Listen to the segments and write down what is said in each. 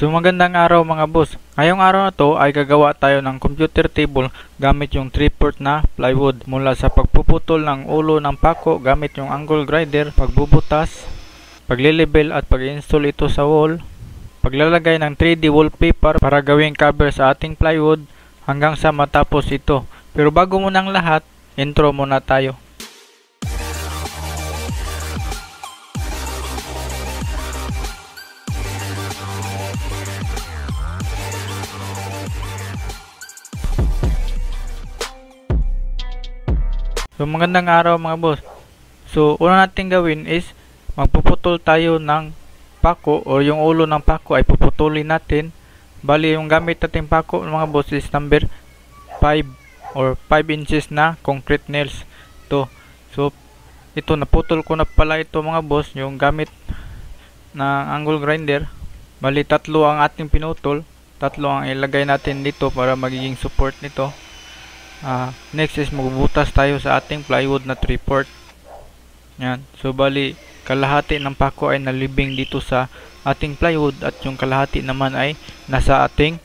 So magandang araw mga boss. Ngayong araw na to ay gagawa tayo ng computer table gamit yung 3/4 na plywood. Mula sa pagpuputol ng ulo ng pako gamit yung angle grinder, pagbubutas, paglilibel at pag-install ito sa wall, paglalagay ng 3D wallpaper para gawing cover sa ating plywood hanggang sa matapos ito. Pero bago muna ang lahat, intro muna tayo. So magandang araw mga boss. So una natin gawin is magpuputol tayo ng pako o yung ulo ng pako ay puputulin natin. Bali yung gamit nating pako mga boss is number 5 or 5 inches na concrete nails to. So ito naputol ko na pala ito mga boss yung gamit ng angle grinder. Bali tatlo ang ating pinutol, tatlo ang ilagay natin dito para magiging support nito. Next is magbubutas tayo sa ating plywood na 3/4. Yan. So bali kalahati ng pako ay nalibing dito sa ating plywood at yung kalahati naman ay nasa ating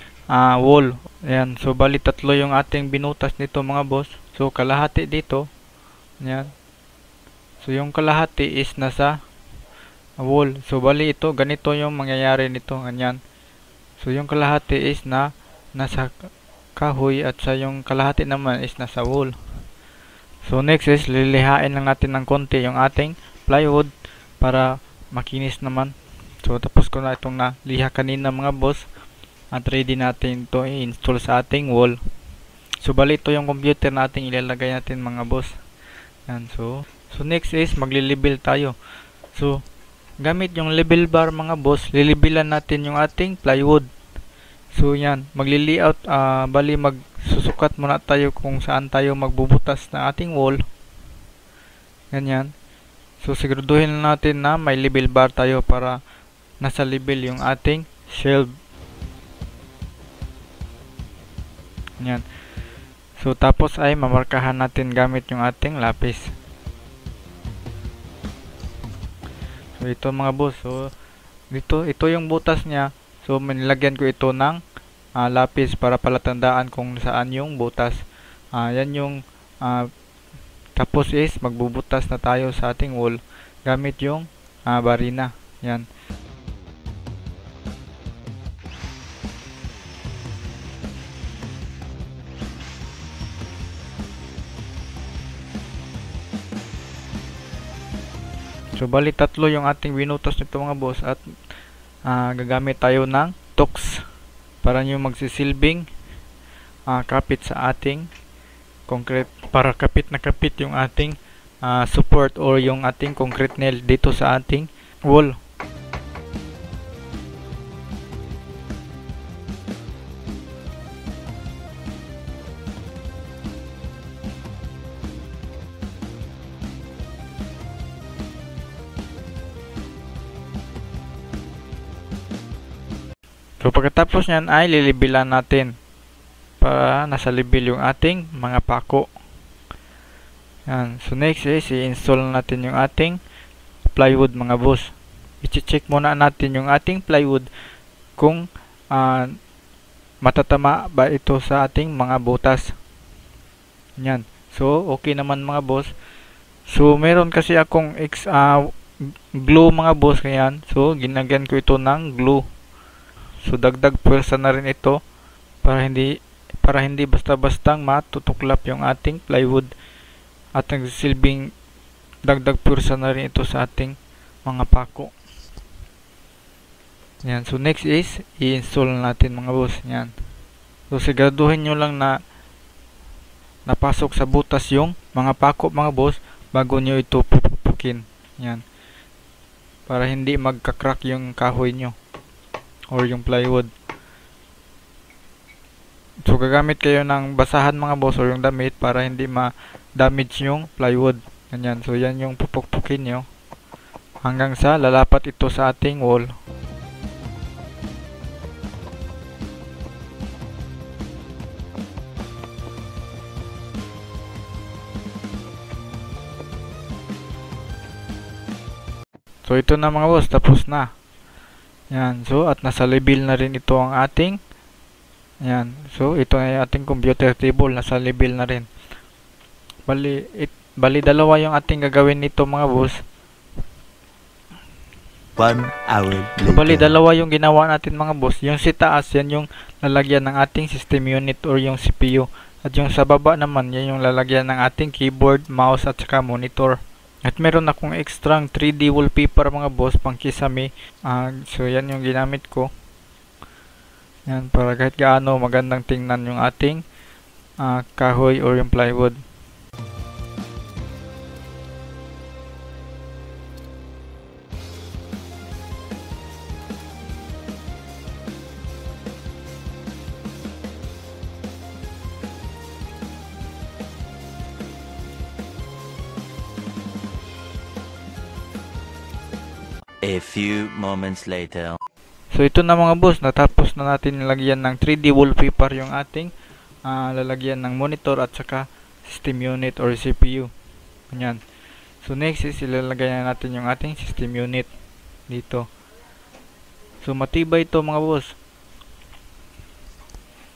wall. Yan. So bali tatlo yung ating binutas nito mga boss. So kalahati dito. Yan. So yung kalahati is nasa wall. So bali ito ganito yung mangyayari nito. Ganyan. So yung kalahati is nasa kahoy at sa yung kalahati naman is nasa wall. So next is lilihain lang natin ng konti yung ating plywood para makinis naman. So tapos ko na itong naliha kanina mga boss at ready natin ito i-install sa ating wall. So bali ito yung computer natin ilalagay natin mga boss. Yan. So next is maglilibel tayo. So gamit yung level bar mga boss, lilibelan natin yung ating plywood. So yan, magli-layout, bali magsusukat muna tayo kung saan tayo magbubutas ng ating wall. Ganyan. So siguraduhin natin na may level bar tayo para nasa level yung ating shelf. Yan. So tapos ay mamarkahan natin gamit yung ating lapis. So ito mga boss, so ito yung butas niya. So nilagyan ko ito ng lapis para palatandaan kung saan yung butas. Yan yung tapos is magbubutas na tayo sa ating wall gamit yung barina. Yan. So bali tatlo yung ating binutas nito mga boss at gagamit tayo ng tools para nyo magsisilbing kapit sa ating concrete, para kapit na kapit yung ating support or yung ating concrete nail dito sa ating wall. So pagkatapos nyan ay lilibilan natin para nasa level yung ating mga pako. Yan. So next is i-install natin yung ating plywood mga boss. I-check muna natin yung ating plywood kung matatama ba ito sa ating mga butas. Yan. So okay naman mga boss. So meron kasi akong glue mga boss ngayon. So ginagyan ko ito ng glue. So dagdag pwersa na rin ito para hindi basta-bastang matutuklap yung ating plywood at nagsisilbing dagdag pwersa na rin ito sa ating mga pako. Yan. So next is i-install natin mga boss. Yan. So siguraduhin nyo lang na napasok sa butas yung mga pako mga boss bago nyo ito pupukin. Yan. Para hindi magka-crack yung kahoy nyo or yung plywood. So gagamit kayo ng basahan mga boss or yung damit para hindi ma-damage yung plywood. Ganyan. So yan yung pupukpukin nyo hanggang sa lalapat ito sa ating wall. So ito na mga boss, tapos na. Yan. So, at nasa level na rin ito ang ating. Yan. So, ito ay ating computer table. Nasa level na rin. Bali dalawa yung ating gagawin nito mga boss. 1 hour So, bali later. dalawa yung ginawa natin mga boss. Yung si taas, yan yung lalagyan ng ating system unit or yung CPU. At yung sa baba naman, yan yung lalagyan ng ating keyboard, mouse at saka monitor. At meron akong extra 3D wallpaper mga boss pang kisame. So yan yung ginamit ko. Yan, para kahit gaano magandang tingnan yung ating kahoy or yung plywood. A few moments later. So ito na mga boss, natapos na natin nilagyan ng 3D wallpaper yung ating lalagyan ng monitor at saka system unit or CPU. Ganyan. So next is ilalagay na natin yung ating system unit dito. So matibay ito mga boss.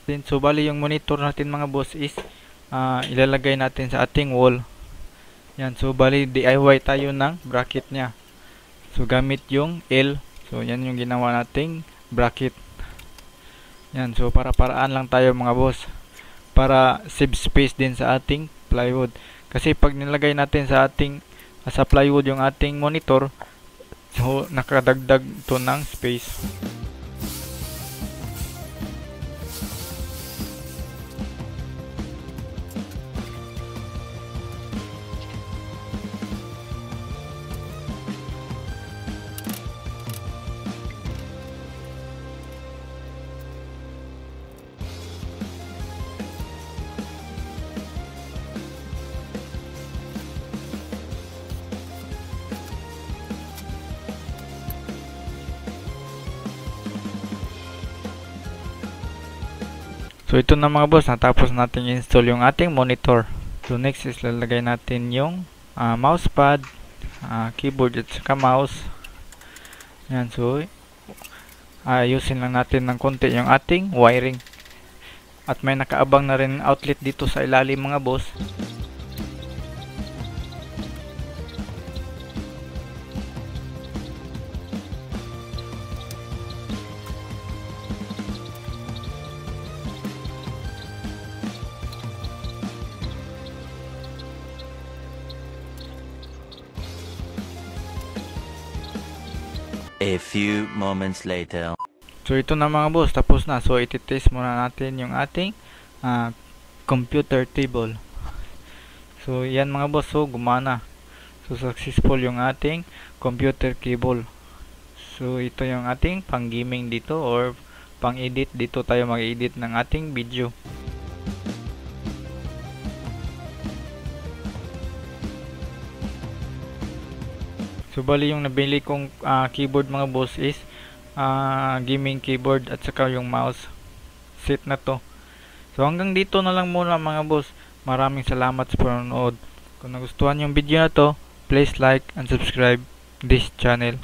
Then, so bali yung monitor natin mga boss is ilalagay natin sa ating wall. Yan, so bali DIY tayo ng bracket niya. So gamit yung L. So yan yung ginawa nating bracket. Yan, so para-paraan lang tayo mga boss. Para save space din sa ating plywood. Kasi pag nilagay natin sa ating sa plywood yung ating monitor, so nakadagdag to ng space. So ito na mga boss, natapos natin install yung ating monitor. So next is lalagay natin yung mousepad, keyboard at saka mouse. Yan, so ayusin lang natin ng konti yung ating wiring. At may nakaabang na rin outlet dito sa ilalim mga boss. A few moments later. So ito na mga boss, tapos na. So iti-test muna natin yung ating computer table. So yan mga boss, so gumana. So successful yung ating computer cable. So ito yung ating pang gaming dito or pang edit. Dito tayo mag-edit ng ating video. So bali yung nabili kong keyboard mga boss is gaming keyboard at saka yung mouse set na to. So hanggang dito na lang muna mga boss. Maraming salamat sa panonood. Kung nagustuhan yung video na to, please like and subscribe this channel.